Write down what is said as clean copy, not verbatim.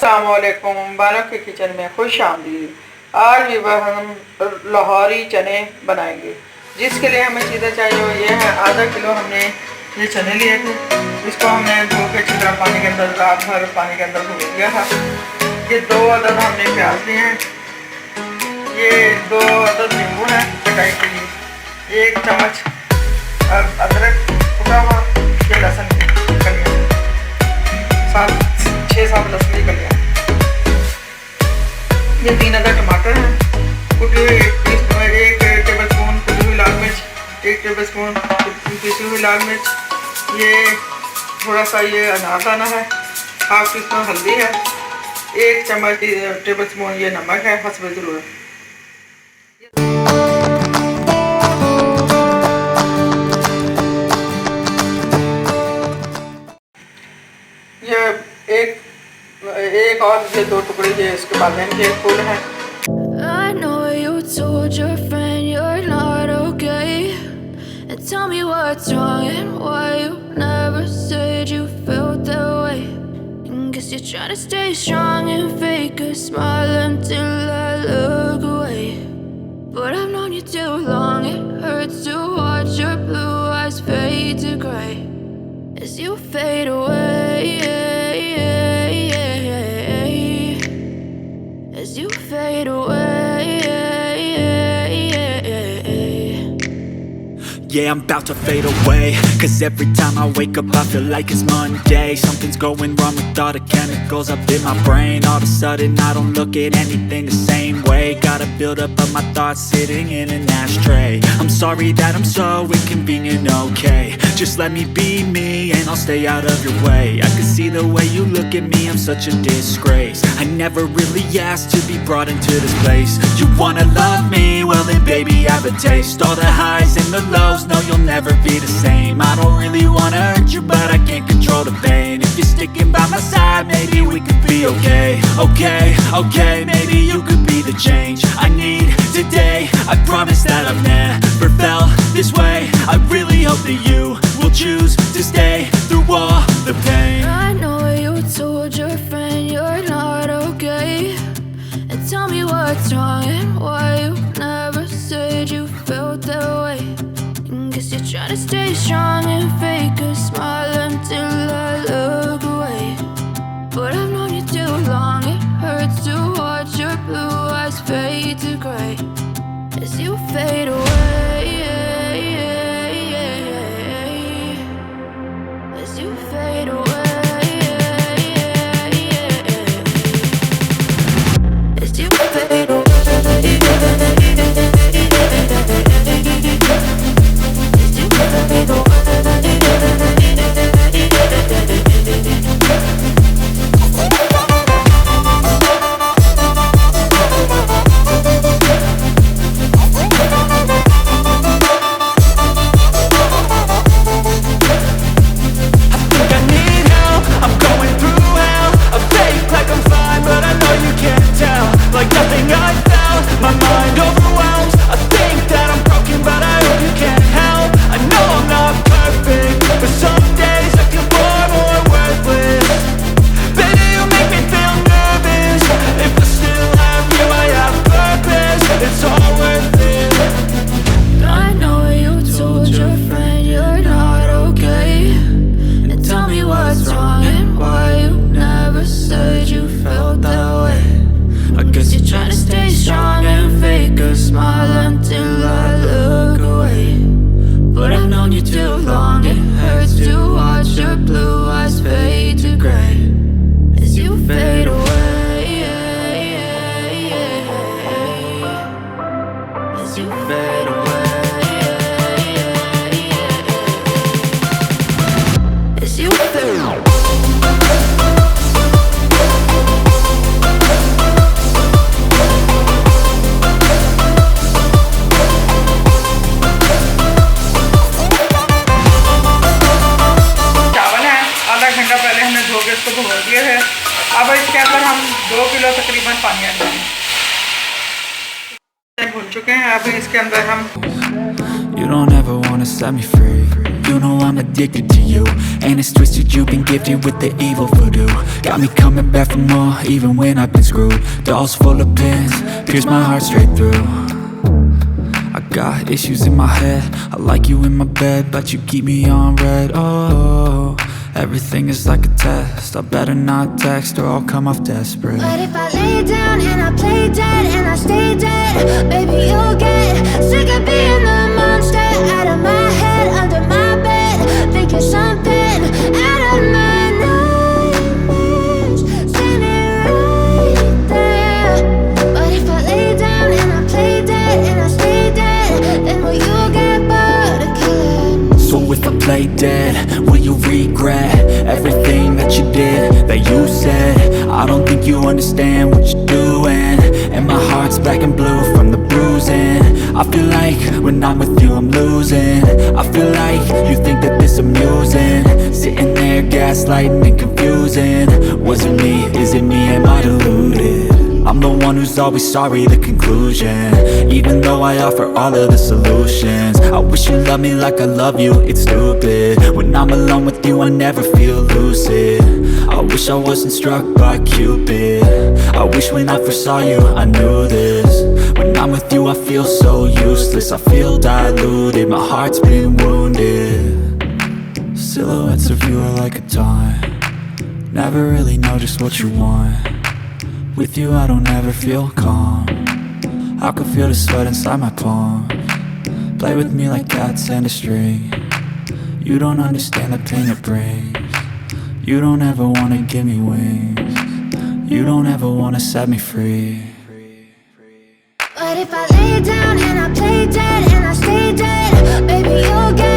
अस्सलामुअलैकुम। बानो के किचन में खुश आमदीद। आज भी वह हम लाहौरी चने बनाएंगे, जिसके लिए हमें चीज़ें चाहिए वो ये है। आधा किलो हमने ये चने लिए थे, इसको हमने धो के अच्छी तरह पानी के अंदर रात भर पानी के अंदर भून दिया था। ये 2 अदद हमने प्याज लिए हैं, ये 2 अदद नींबू है कटाई के लिए, 1 चम्मच अदरक कुटा हुआ, ये लहसुन की कलियाँ, 6-7 लहसुन की कलियाँ, ये 3 अदद टमाटर हैं, कुटी हुई 1 टेबल स्पून कुटी हुई लाल मिर्च, 1 टेबल स्पून पिसी हुई लाल मिर्च, ये थोड़ा सा ये अनारदाना है, हाफ टी स्पून हल्दी है, 1 चम्मच टेबल स्पून ये नमक है हस्ब ज़रूरत। ये एक और ये 2 टुकड़े ये इसके बाद के फूल हैं। I know you told your friend you're not okay, and tell me what's wrong and why you never said you felt that way. And guess you're trying to stay strong and fake a smile until I look away. But I've known you too long, it hurts to watch your blue eyes fade to gray as you fade away, as you fade away. Yeah, I'm about to fade away, cause every time I wake up I feel like it's Monday. Something's going wrong with all the chemicals up in my brain. All of a sudden I don't look at anything the same way. Gotta build up of my thoughts sitting in an ashtray. I'm sorry that I'm so inconvenient, okay. Just let me be me and I'll stay out of your way. I can see the way you look at me, I'm such a disgrace. I never really asked to be brought into this place. You wanna love me? Well then baby have a taste. All the highs and the lows, no, you'll never be the same. I don't really wanna hurt you, but I can't control the pain. If you're sticking by my side, maybe we could be okay. Okay, maybe you could be the change I need today. I promise that I've never felt this way. I really hope that you will choose to stay through all the pain. I know you told your friend you're not okay, and tell me what's wrong and why you never said you felt that way. Guess you're trying to stay strong and fake a smile until I look away. But I've known you too long, it hurts to watch your blue eyes fade to gray as you fade away, as you fade away, as you fade away. अब इसके अंदर हम 2 kilo तकरीबन पानी add करेंगे। भून चुके हैं, अब इसके अंदर हम don't ever wanna set me free. You know I'm addicted to you, and it's twisted, you've been gifted with the evil voodoo. Got me coming back for more, even when I've been screwed. Dolls full of pins, pierce my heart straight through. I got issues in my head, I like you in my bed, but you keep me on red. Oh, everything is like a test, I better not text or I'll come off desperate. But if I lay down and I play dead and I stay dead, baby you'll get sick of being the monster out of my head, under my bed, thinking something out of my nightmares, standing right there. But if I lay down and I play dead and I stay dead, then will you get bored of killing? So if I play dead, will you regret everything that you did, that you said? I don't think you understand what you're doing, and my heart's black and blue from the bruising. I feel like when I'm with you I'm losing. I feel like you think that this amusing, sitting there gaslighting and confusing. Was it me? Is it me? Am I deluded? I'm the one who's always sorry, the conclusion, even though I offer all of the solutions. I wish you loved me like I love you, it's stupid. When I'm alone with you I never feel lucid. I wish I wasn't struck by Cupid. I wish when I first saw you I knew this. When I'm with you I feel so useless, I feel diluted, my heart's been wounded. Silhouettes of you are like a taunt, never really know just what you want. With you I don't ever feel calm, I can feel the sweat inside my palm. Play with me like cats and a string, you don't understand the pain it brings. You don't ever wanna give me wings, you don't ever wanna set me free. But if I lay down and I play dead and I stay dead, baby you'll get